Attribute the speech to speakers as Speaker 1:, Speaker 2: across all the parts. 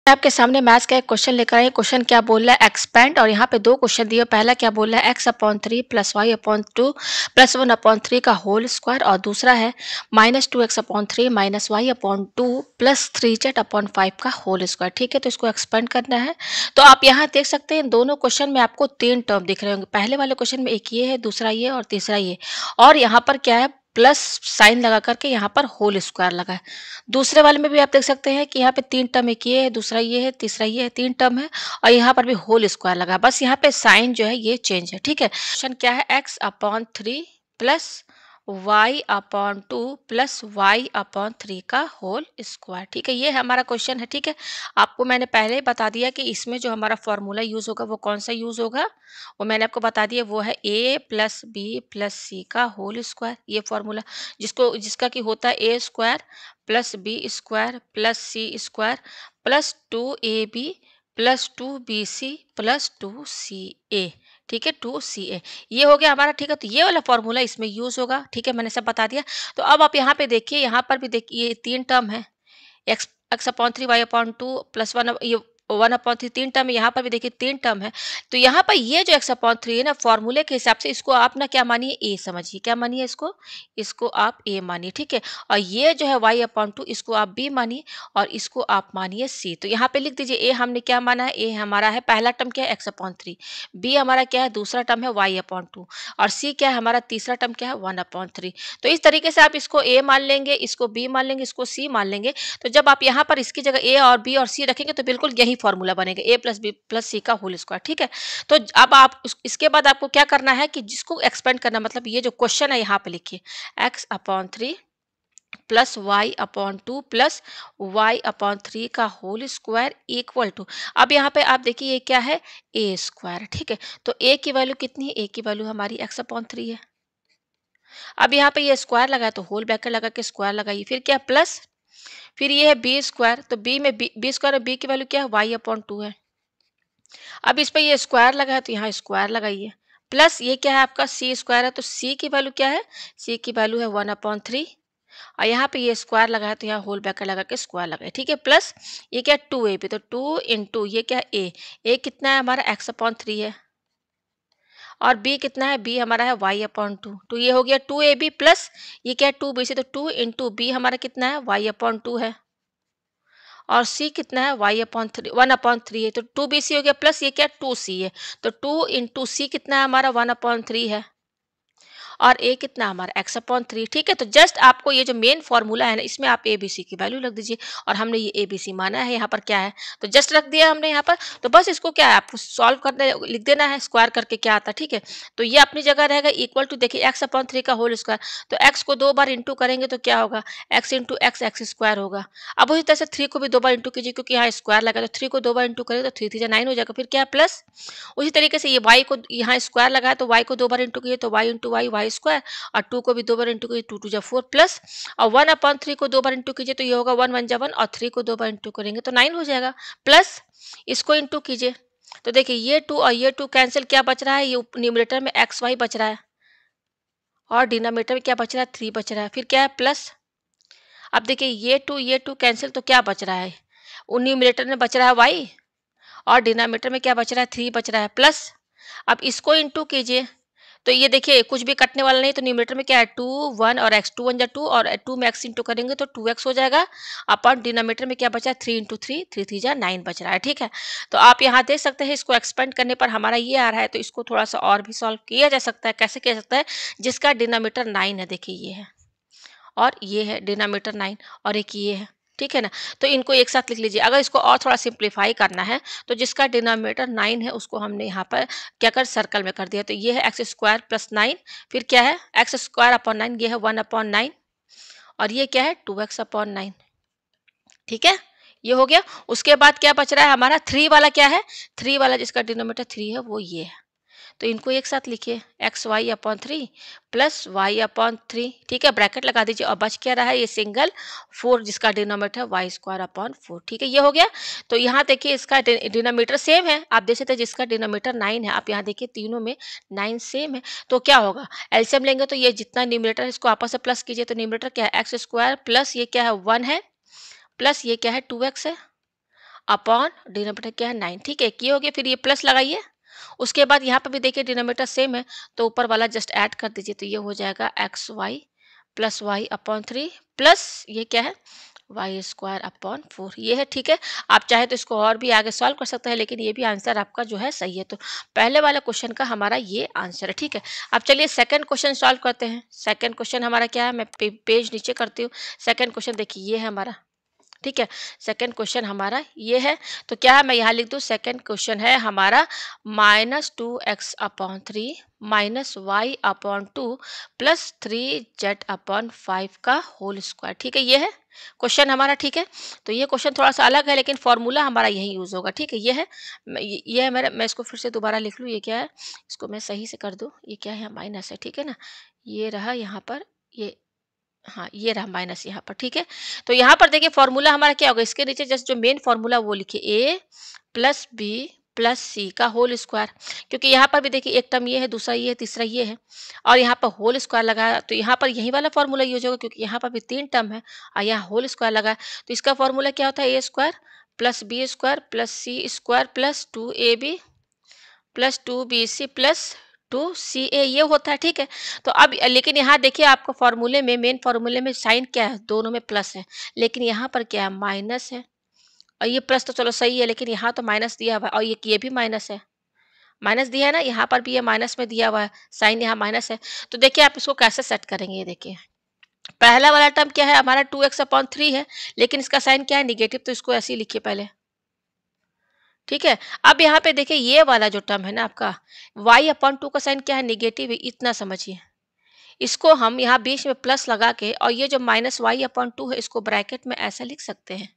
Speaker 1: आपके सामने मैथ्स का एक क्वेश्चन लेकर आए। क्वेश्चन क्या बोल रहा है, एक्सपेंड, और यहाँ पे दो क्वेश्चन दिए। पहला क्या बोल रहा है, x/3 + y/2 + 1/3 का होल स्क्वायर, और दूसरा है -2x/3 - y/2 + 3z/5 का होल स्क्वायर। ठीक है, तो इसको एक्सपेंड करना है। तो आप यहाँ देख सकते हैं दोनों क्वेश्चन में आपको तीन टर्म दिख रहे होंगे। पहले वाले क्वेश्चन में एक ये है, दूसरा ये और तीसरा ये, और यहाँ पर क्या है, प्लस साइन लगा करके यहाँ पर होल स्क्वायर लगा है। दूसरे वाले में भी आप देख सकते हैं कि यहाँ पे तीन टर्म, एक ये है, दूसरा ये है, तीसरा ये है, तीन टर्म है, और यहाँ पर भी होल स्क्वायर लगा है। बस यहाँ पे साइन जो है ये चेंज है। ठीक है, क्वेश्चन क्या है, x/3 + y/2 + y/3 का होल स्क्वायर। ठीक है, ये हमारा क्वेश्चन है। ठीक है, आपको मैंने पहले ही बता दिया कि इसमें जो हमारा फॉर्मूला यूज होगा वो कौन सा यूज होगा, वो मैंने आपको बता दिया, वो है a + b + c का होल स्क्वायर। ये फॉर्मूला जिसका कि होता है a² + b² + c² + 2ab + 2bc + 2ca। ठीक है, 2ca ये हो गया हमारा। ठीक है, तो ये वाला फॉर्मूला इसमें यूज होगा। ठीक है, मैंने सब बता दिया। तो अब आप यहाँ पे देखिए, यहाँ पर भी देखिए, ये तीन टर्म है, x/3 y/2 + 1, ये 1/3 तीन टर्म है। यहाँ पर भी देखिए तीन टर्म है। तो यहाँ पर ये जो x/3 है ना, फॉर्मूले के हिसाब से इसको आप ना क्या मानिए, a समझिए। क्या मानिए इसको आप a मानिए। ठीक है, और ये जो है y/2 इसको आप b मानिए, और इसको आप मानिए c। तो यहाँ पे लिख दीजिए, a हमने क्या माना है, a हमारा है पहला टर्म क्या है, x/3, b हमारा क्या है, दूसरा टर्म है y/2, और c क्या है हमारा, तीसरा टर्म क्या है, 1/3। तो इस तरीके से आप इसको a मान लेंगे, इसको b मान लेंगे, इसको c मान लेंगे। तो जब आप यहाँ पर इसकी जगह a और b और c रखेंगे तो बिल्कुल यही फॉर्मूला बनेगा, a + b + c का होल स्क्वायर। ठीक है, तो अब आप इसके बाद आपको क्या करना है कि जिसको एक्सपेंड करना, मतलब ये जो क्वेश्चन है यहाँ पे लिखिए, x/3 + y/2 + y/3 का होल स्क्वायर इक्वल टू, अब यहाँ पे आप देखिए ये क्या है, a²। ठीक है, तो a की वैल्यू कितनी है, a की वैल्यू हमारी x/3 है। अब यहाँ पे ये स्क्वायर लगा है तो होल ब्रैकेट लगा के स्क्वायर लगाइए, फिर क्या प्लस, फिर ये है b², तो b में b² और b की वैल्यू क्या है, y/2 है। अब इस पे ये स्क्वायर लगा है तो यहाँ स्क्वायर लगाइए, प्लस ये क्या है आपका c² है, तो c की वैल्यू क्या है, c की वैल्यू है 1/3, और यहाँ पे ये स्क्वायर लगा है तो यहाँ होल ब्रैकेट लगा के स्क्वायर लगाए। ठीक है, प्लस ये क्या है 2ab, तो 2 × ये क्या है a कितना है हमारा, x/3 है, और b कितना है, b हमारा है y/2। तो ये हो गया 2ab प्लस ये क्या है 2bc, तो 2 × b हमारा कितना है, y/2 है, और c कितना है, y/3 1/3 है, तो 2bc हो गया, प्लस ये क्या है 2c है, तो 2 × c कितना है हमारा 1/3 है, और a कितना हमारा x/3। ठीक है, तो जस्ट आपको ये जो मेन फॉर्मूला है ना, इसमें आप a b c की वैल्यू रख दीजिए, और हमने ये a b c माना है, यहाँ पर क्या है तो जस्ट रख दिया हमने यहाँ पर। तो बस इसको क्या है, आपको सॉल्व करने लिख देना है, स्क्वायर करके क्या आता है। ठीक है, तो ये अपनी जगह रहेगा, इक्वल टू देखिए x/3 का होल स्क्वायर, तो x को 2 बार इंटू करेंगे तो क्या होगा, x × x² होगा। अब उसी तरह से 3 को भी 2 बार इंटू कीजिए, क्योंकि यहाँ स्क्वायर लगा, तो 3 को 2 बार इंटू करेंगे तो 3 3 9 हो जाएगा, फिर क्या है प्लस। उसी तरीके से ये y को यहाँ स्क्वायर लगा है तो y को 2 बार इंटू कीजिए, तो y × y² और 2 को भी 2 बार इंटू कीजिए, 2 2 जा 4 प्लस, और 1/3 को 2 बार इंटू कीजिए तो ये होगा 1 1 जा 1, और 3 को 2 बार इंटू करेंगे तो 9 हो जाएगा, प्लस इसको इंटू कीजिए, तो देखिए ये 2 और ये 2 कैंसिल, क्या बच रहा है, ये न्यूमरेटर में xy बच रहा है, और डिनोमिनेटर में क्या बच रहा है, 3 बच रहा है, फिर क्या है प्लस। अब देखिए ये 2 कैंसिल, तो क्या बच रहा है, न्यूमरेटर में बच रहा है y, और डिनोमिनेटर में क्या बच रहा है, 3 बच रहा है, प्लस। अब इसको इंटू कीजिए, तो ये देखिए कुछ भी कटने वाला नहीं, तो न्यूमरेटर में क्या है 2 1 और x 2 1 जा 2, और 2 में x इंटू करेंगे तो 2x हो जाएगा, अपन डिनोमिनेटर में क्या बचा है 3 × 3 3 3 जा 9 बच रहा है। ठीक है, तो आप यहाँ देख सकते हैं, इसको एक्सपेंड करने पर हमारा ये आ रहा है, तो इसको थोड़ा सा और भी सॉल्व किया जा सकता है। कैसे किया जा सकता है, जिसका डिनोमिनेटर 9 है, देखिए ये है, और ये है डिनोमिनेटर 9, और एक ये है। ठीक है ना, तो इनको एक साथ लिख लीजिए। अगर इसको और थोड़ा सिंप्लीफाई करना है तो जिसका डिनोमिनेटर 9 है उसको हमने यहाँ पर क्या कर सर्कल में कर दिया, तो ये है x² + 9, फिर क्या है x²/9, ये है 1/9, और ये क्या है 2x/9। ठीक है, ये हो गया। उसके बाद क्या बच रहा है हमारा 3 वाला, क्या है 3 वाला, जिसका डिनोमिनेटर 3 है वो ये है, तो इनको एक साथ लिखिए, xy/3 + y/3। ठीक है, ब्रैकेट लगा दीजिए, और बच क्या रहा है, ये सिंगल 4, जिसका डिनोमिनेटर है y²/4। ठीक है, ये हो गया। तो यहाँ देखिए इसका डिनोमिनेटर सेम है, आप देख सकते हैं, जिसका डिनोमिनेटर 9 है, आप यहाँ देखिए तीनों में 9 सेम है, तो क्या होगा, एलसीएम लेंगे तो ये जितना न्यूमरेटर है इसको आपस में प्लस कीजिए, तो न्यूमरेटर क्या है x² प्लस ये क्या है 1 है, प्लस ये क्या है 2x है, अपॉन डिनोमिनेटर क्या है 9, ठीक है। ये हो गया, फिर ये प्लस लगाइए। उसके बाद यहाँ पर भी देखिए डिनोमिनेटर सेम है, तो ऊपर वाला जस्ट ऐड कर दीजिए, तो ये हो जाएगा X Y plus Y upon 3 plus ये क्या है वाई स्क्वायर अपॉन 4, ये है, ठीक है। आप चाहे तो इसको और भी आगे सॉल्व कर सकते हैं, लेकिन ये भी आंसर आपका जो है सही है। तो पहले वाला क्वेश्चन का हमारा ये आंसर है, ठीक है। अब चलिए सेकंड क्वेश्चन सॉल्व करते हैं। सेकंड क्वेश्चन हमारा क्या है, मैं पेज नीचे करती हूँ। सेकंड क्वेश्चन देखिए ये है हमारा, ठीक है। सेकंड क्वेश्चन हमारा ये है, तो क्या है मैं यहाँ लिख दूँ, सेकंड क्वेश्चन है हमारा -2x upon 3 -y upon 2 plus 3z upon 5 का होल स्क्वायर, ठीक है। ये है क्वेश्चन हमारा, ठीक है। तो ये क्वेश्चन थोड़ा सा अलग है, लेकिन फॉर्मूला हमारा यही यूज होगा, ठीक है। ये है, ये है मेरा, मैं इसको फिर से दोबारा लिख लूँ। ये क्या है, इसको मैं सही से कर दूँ। ये क्या है, माइनस है, ठीक है ना। ये रहा यहाँ पर, ये हाँ ये रहा माइनस यहाँ पर, ठीक है। तो यहाँ पर देखिए फॉर्मूला हमारा क्या होगा, इसके नीचे जस्ट जो मेन फॉर्मूला वो लिखिए a प्लस बी प्लस सी का होल स्क्वायर, क्योंकि यहाँ पर भी देखिए एक टर्म ये है, दूसरा ये है, तीसरा ये है, और यहाँ पर होल स्क्वायर लगा, तो यहाँ पर यही वाला फॉर्मूला यूज होगा, क्योंकि यहाँ पर भी 3 टर्म है और यहाँ होल स्क्वायर लगा है। तो इसका फॉर्मूला क्या होता है, a square plus b square plus c square plus 2ab plus 2bc plus 2ca, ये होता है, ठीक है। तो अब लेकिन यहाँ देखिए आपको फॉर्मूले में, मेन फॉर्मूले में साइन क्या है, दोनों में प्लस है, लेकिन यहाँ पर क्या है, माइनस है। और ये प्लस तो चलो सही है, लेकिन यहाँ तो माइनस दिया हुआ है, और ये भी माइनस है, माइनस दिया है ना, यहाँ पर भी ये माइनस में दिया हुआ है, साइन यहाँ माइनस है। तो देखिए आप इसको कैसे सेट करेंगे, ये देखिए पहला वाला टर्म क्या है हमारा 2x अपॉन 3 है, लेकिन इसका साइन क्या है, निगेटिव, तो इसको ऐसे ही लिखिए पहले, ठीक है। अब यहाँ पे देखिए ये वाला जो टर्म है ना आपका y अपॉन 2 का साइन क्या है, निगेटिव है, इतना समझिए। इसको हम यहाँ बीच में प्लस लगा के, और ये जो माइनस वाई अपॉन 2 है इसको ब्रैकेट में ऐसा लिख सकते हैं,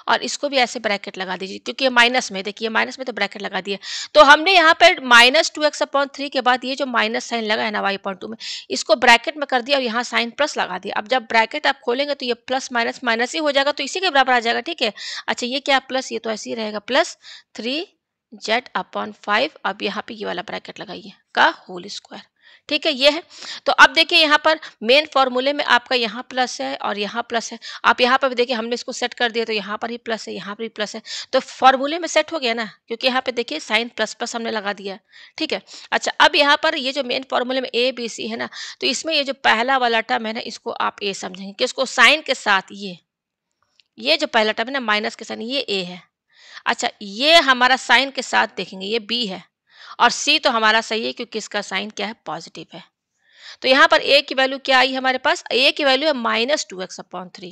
Speaker 1: और इसको भी ऐसे ब्रैकेट लगा दीजिए, क्योंकि ये माइनस में, देखिए माइनस में तो ब्रैकेट लगा दिया। तो हमने यहाँ पर -2x अपॉन 3 के बाद ये जो माइनस साइन लगा है ना y अपॉन 2 में, इसको ब्रैकेट में कर दिया और यहाँ साइन प्लस लगा दिया। अब जब ब्रैकेट आप खोलेंगे तो ये प्लस माइनस माइनस ही हो जाएगा, तो इसी के बराबर आ जाएगा, ठीक है। अच्छा ये क्या प्लस, ये तो ऐसे ही रहेगा, प्लस 3z अपॉन 5, अब यहाँ पे ये वाला ब्रैकेट लगाइए का होल स्क्वायर, ठीक है। ये है, तो अब देखिए यहाँ पर मेन फॉर्मूले में आपका यहाँ प्लस है और यहाँ प्लस है। आप यहाँ पर भी देखिए हमने इसको सेट कर दिया, तो यहाँ पर ही प्लस है, यहाँ पर भी प्लस है, तो फॉर्मूले में सेट हो गया ना, क्योंकि यहाँ पे देखिए साइन प्लस प्लस हमने लगा दिया, ठीक है। अच्छा अब यहाँ पर ये जो मेन फॉर्मूले में ए बी सी है ना, तो इसमें ये जो पहला वाला टर्म है ना, इसको आप ए समझेंगे कि इसको साइन के साथ, ये जो पहला टर्म है ना माइनस के साथ, ये ए है। अच्छा ये हमारा साइन के साथ देखेंगे, ये बी है, और सी तो हमारा सही है क्योंकि इसका साइन क्या है, पॉजिटिव है। तो यहाँ पर a की वैल्यू क्या आई हमारे पास, a की वैल्यू है -2x अपॉन 3,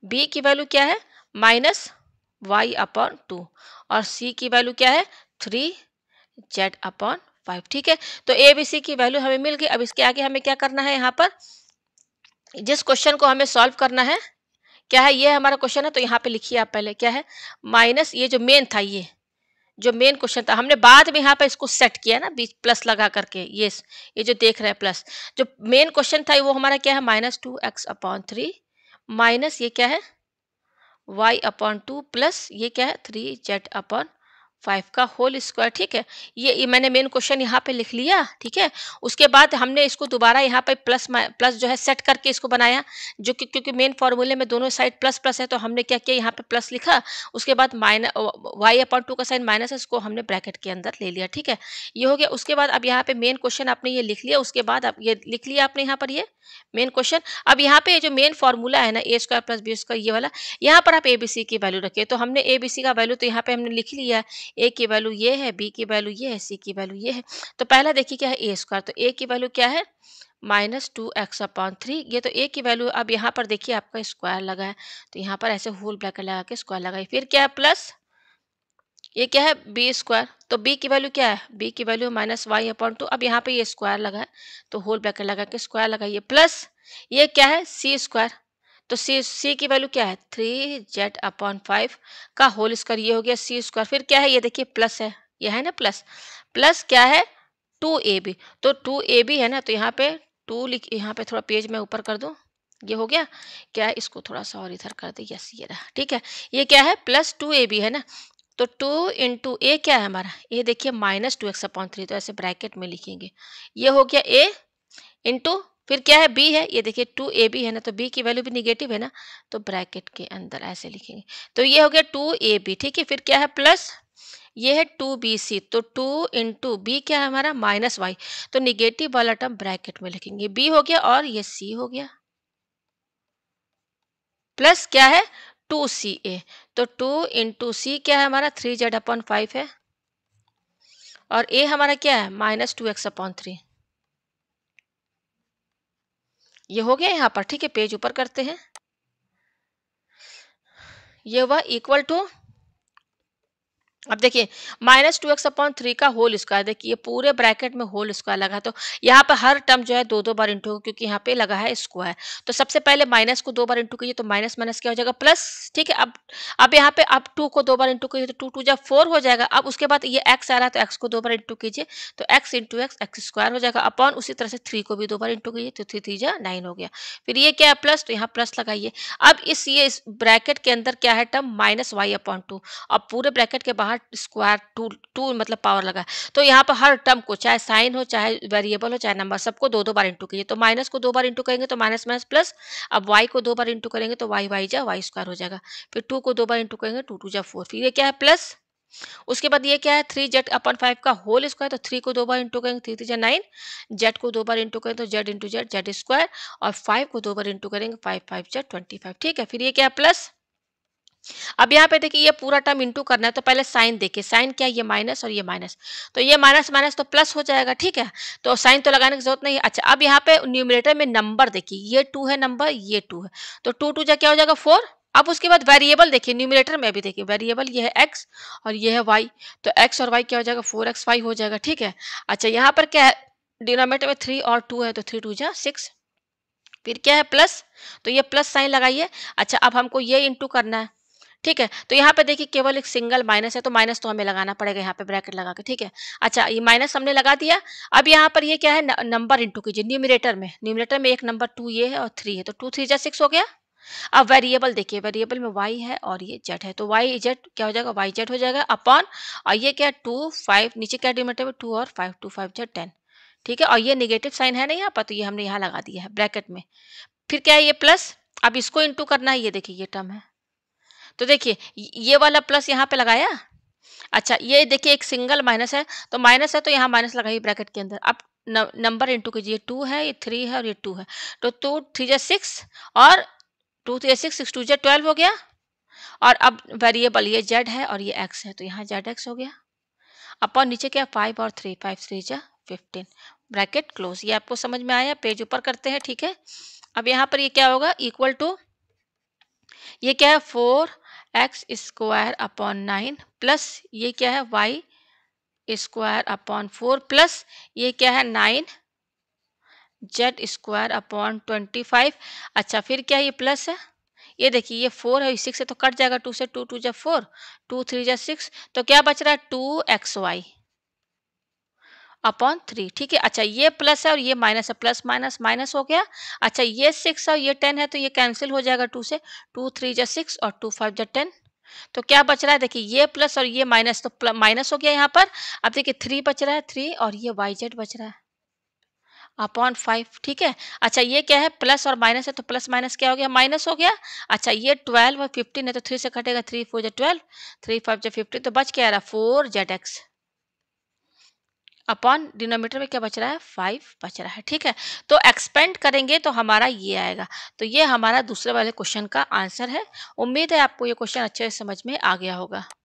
Speaker 1: b की वैल्यू क्या है -y अपॉन 2, और c की वैल्यू क्या है 3z अपॉन 5, ठीक है। तो a b c की वैल्यू हमें मिल गई। अब इसके आगे हमें क्या करना है, यहाँ पर जिस क्वेश्चन को हमें सॉल्व करना है, क्या है, ये हमारा क्वेश्चन है, तो यहाँ पे लिखिए आप पहले क्या है, माइनस ये जो मेन था, ये जो मेन क्वेश्चन था, हमने बाद में यहाँ पे इसको सेट किया ना बीच प्लस लगा करके, ये जो देख रहे हैं प्लस, जो मेन क्वेश्चन था वो हमारा क्या है -2x अपॉन 3 माइनस ये क्या है y अपॉन 2 प्लस ये क्या है 3z अपॉन 5 का होल स्क्वायर, ठीक है। ये मैंने मेन क्वेश्चन यहाँ पे लिख लिया, ठीक है। उसके बाद हमने इसको दोबारा यहाँ पे प्लस प्लस जो है सेट करके इसको बनाया, जो कि क्योंकि मेन फॉर्मूले में दोनों साइड प्लस प्लस है, तो हमने क्या किया, यहाँ पे प्लस लिखा, उसके बाद माइनस y अपॉन 2 का साइन माइनस है, इसको हमने ब्रैकेट के अंदर ले लिया, ठीक है। ये हो गया। उसके बाद अब यहाँ पे मेन क्वेश्चन आपने ये लिख लिया, उसके बाद आप ये लिख लिया आपने यहाँ पर ये मेन क्वेश्चन। अब यहाँ पे जो मेन फॉर्मूला है ना ए स्क्वायर प्लस बी स्क्वायर, ये वाला, यहाँ पर आप ए बी सी की वैल्यू रखिए। तो हमने ए बी सी का वैल्यू तो यहाँ पे हमने लिख लिया है, ए की वैल्यू ये है, बी की वैल्यू ये है, सी की वैल्यू ये है। तो पहला देखिए क्या है ए स्क्वायर, तो ए की वैल्यू क्या है -2x अपॉन 3, ये तो ए की वैल्यू। अब यहाँ पर देखिए आपका स्क्वायर लगा है, तो यहाँ पर ऐसे होल ब्रैकेट लगा के स्क्वायर लगाए, फिर क्या है प्लस ये क्या है बी स्क्वायर, तो बी की वैल्यू क्या है, बी की वैल्यू -y अपॉन 2, अब यहाँ पे ये स्क्वायर लगा है, तो होल ब्रैकेट लगा के स्क्वायर लगाइए, प्लस ये क्या है सी स्क्वायर, तो सी की वैल्यू क्या है 3z अपॉन 5 का होल स्क्वायर, ये हो गया सी स्क्वायर। फिर क्या है, ये देखिए प्लस है, ये है ना प्लस, प्लस क्या है 2ab, तो 2ab है ना, तो यहाँ पे 2 लिख, यहाँ पे थोड़ा पेज में ऊपर कर दूं, ये हो गया क्या है, इसको थोड़ा सा और इधर कर दे, यस ये रहा, ठीक है। ये क्या है +2ab है ना, तो 2 इंटू ए क्या है हमारा, ए देखिए -2x अपॉन 3, तो ऐसे ब्रैकेट में लिखेंगे, ये हो गया ए इंटू फिर क्या है बी है, ये देखिए 2ab है ना, तो बी की वैल्यू भी निगेटिव है ना, तो ब्रैकेट के अंदर ऐसे लिखेंगे। तो ये हो गया 2ab, ठीक है। फिर क्या है प्लस, ये है 2bc, तो 2 इंटू बी क्या है हमारा माइनस वाई, तो निगेटिव वाला टर्म ब्रैकेट में लिखेंगे। बी हो गया और ये सी हो गया, प्लस क्या है 2ca, तो 2 इंटू सी क्या है हमारा 3z/5 है, और ए हमारा क्या है -2x/3। ये हो गया यहाँ पर, ठीक है। पेज ऊपर करते हैं, ये हुआ इक्वल टू, अब देखिए -2x/3 का होल स्क्वायर, देखिए ये पूरे ब्रैकेट में होल स्क्वायर लगा, तो यहाँ पर हर टर्म जो है दो दो बार इंटू, क्योंकि यहाँ पे लगा है स्क्वायर। तो सबसे पहले माइनस को दो बार इंटू कीजिए, तो माइनस माइनस क्या हो जाएगा प्लस, ठीक है। अब यहाँ पे आप 2 को दो बार इंटू कीजिए, तो 2 2 जा 4 हो जाएगा। अब उसके बाद ये x आ रहा है, तो x को दो बार इंटू कीजिए, तो x इंटू एक्स स्क्वायर हो जाएगा, अपॉन उसी तरह से 3 को भी दो बार इंटू कीजिए, तो 3 3 जा 9 हो गया। फिर ये क्या है प्लस, तो यहाँ प्लस लगाइए। अब इस ब्रैकेट के अंदर क्या है टर्म -y/2, अब पूरे ब्रैकेट के बाहर स्क्वायर टू मतलब पावर लगा है, तो यहाँ पर हर टर्म को चाहे साइन हो, चाहे वेरिएबल हो, चाहे नंबर, सबको दो दो बार इंटू कीजिए। तो माइनस को दो बार इंटू करेंगे तो माइनस माइनस प्लस, अब वाई को दो बार इंटू करेंगे तो वाई वाई जा वाई स्क्वायर हो जाएगा। फिर 2 को दो बार इंटू करेंगे 2 2 जा 4, फिर ये क्या है प्लस, उसके बाद ये क्या है 3z/5 का होल स्क्वायर, तो 3 को दो बार इंटू करेंगे 3 3 जा 9, जेड को दो बार इंटू करेंगे तो Z into Z Z square, और 5 को दो बार इंटू करेंगे 5 5 जा 25, ठीक है। फिर ये क्या है प्लस, अब यहाँ पे देखिए ये पूरा टर्म इंटू करना है, तो पहले साइन देखिए, साइन क्या है ये माइनस और ये माइनस, तो ये माइनस माइनस तो प्लस हो जाएगा, ठीक है। तो साइन तो लगाने की जरूरत नहीं है। अच्छा, अब यहाँ पे न्यूमरेटर में नंबर देखिए, ये 2 है नंबर, ये 2 है, तो 2 2 जा क्या हो जाएगा 4। अब उसके बाद वेरिएबल देखिए, न्यूमरेटर में भी देखिए वेरिएबल ये है x और ये है y, तो x और y क्या हो जाएगा 4x हो जाएगा, ठीक है। अच्छा, यहाँ पर क्या है डिनोमिनेटर में 3 और 2 है, तो 3 2 जा 6, फिर क्या है प्लस, तो ये प्लस साइन लगाइए। अच्छा, अब हमको ये इंटू करना है, ठीक है। तो यहाँ पे देखिए केवल एक सिंगल माइनस है, तो माइनस तो हमें लगाना पड़ेगा यहाँ पे ब्रैकेट लगा के, ठीक है। अच्छा, ये माइनस हमने लगा दिया। अब यहाँ पर ये क्या है नंबर इंटू कीजिए, न्यूमरेटर में एक नंबर 2 ये है और 3 है, तो 2 3 जा 6 हो गया। अब वेरिएबल देखिए, वेरिएबल में y है और ये z है, तो y z क्या हो जाएगा y z हो जाएगा, अपॉन, और ये क्या 2 5, नीचे क्या डिनोमिनेटर में 2 और 5, 2 5 जा 10, ठीक है। और ये नेगेटिव साइन है ना यहाँ पर, तो ये हमने यहाँ लगा दिया है ब्रैकेट में। फिर क्या है ये प्लस, अब इसको इंटू करना है, ये देखिए ये टर्म है, तो देखिए ये वाला प्लस यहाँ पे लगाया। अच्छा, ये देखिए एक सिंगल माइनस है, तो यहाँ माइनस लगाइए ब्रैकेट के अंदर। अब नंबर इंटू कीजिए, 2 है, ये 3 है और ये 2 है, तो 2 3 जा 6 और 2 3 6 6 2 जा 12 हो गया। और अब वेरिएबल ये z है और ये x है, तो यहाँ zx हो गया, अपॉन नीचे क्या 5 और 3 5 3 जा 15, ब्रैकेट क्लोज। ये आपको समझ में आया, पेज ऊपर करते हैं, ठीक है। अब यहाँ पर ये क्या होगा इक्वल टू, ये क्या है 4x स्क्वायर अपॉन 9, प्लस ये क्या है y स्क्वायर अपॉन 4, प्लस ये क्या है 9 जेड स्क्वायर अपॉन 25। अच्छा, फिर क्या है ये प्लस है, ये देखिए ये 4 है, 6 है, तो कट जाएगा 2 से, 2 2 जा 4, 2 3 जा 6, तो क्या बच रहा है 2xy अपॉन 3, ठीक है। अच्छा, ये प्लस है और ये माइनस है, प्लस माइनस माइनस हो गया। अच्छा, ये 6 और ये 10 है, तो ये कैंसिल हो जाएगा 2 से, 2 3 जा 6 और 2 5 जा 10, तो क्या बच रहा है देखिए ये प्लस और ये माइनस, तो माइनस हो गया यहाँ पर। अब देखिए 3 बच रहा है, 3 और ये वाई जेड बच रहा है अपॉन 5, ठीक है। अच्छा, ये क्या है प्लस और माइनस है, तो प्लस माइनस क्या हो गया माइनस हो गया। अच्छा, ये 12 और 15 है, तो 3 से कटेगा, 3 4 जा 12, 3 5 जा 15, तो बच क्या आ रहा 4zx अपॉन डिनोमिनेटर में क्या बच रहा है 5 बच रहा है, ठीक है। तो एक्सपेंड करेंगे तो हमारा ये आएगा। तो ये हमारा दूसरे वाले क्वेश्चन का आंसर है। उम्मीद है आपको ये क्वेश्चन अच्छे से समझ में आ गया होगा।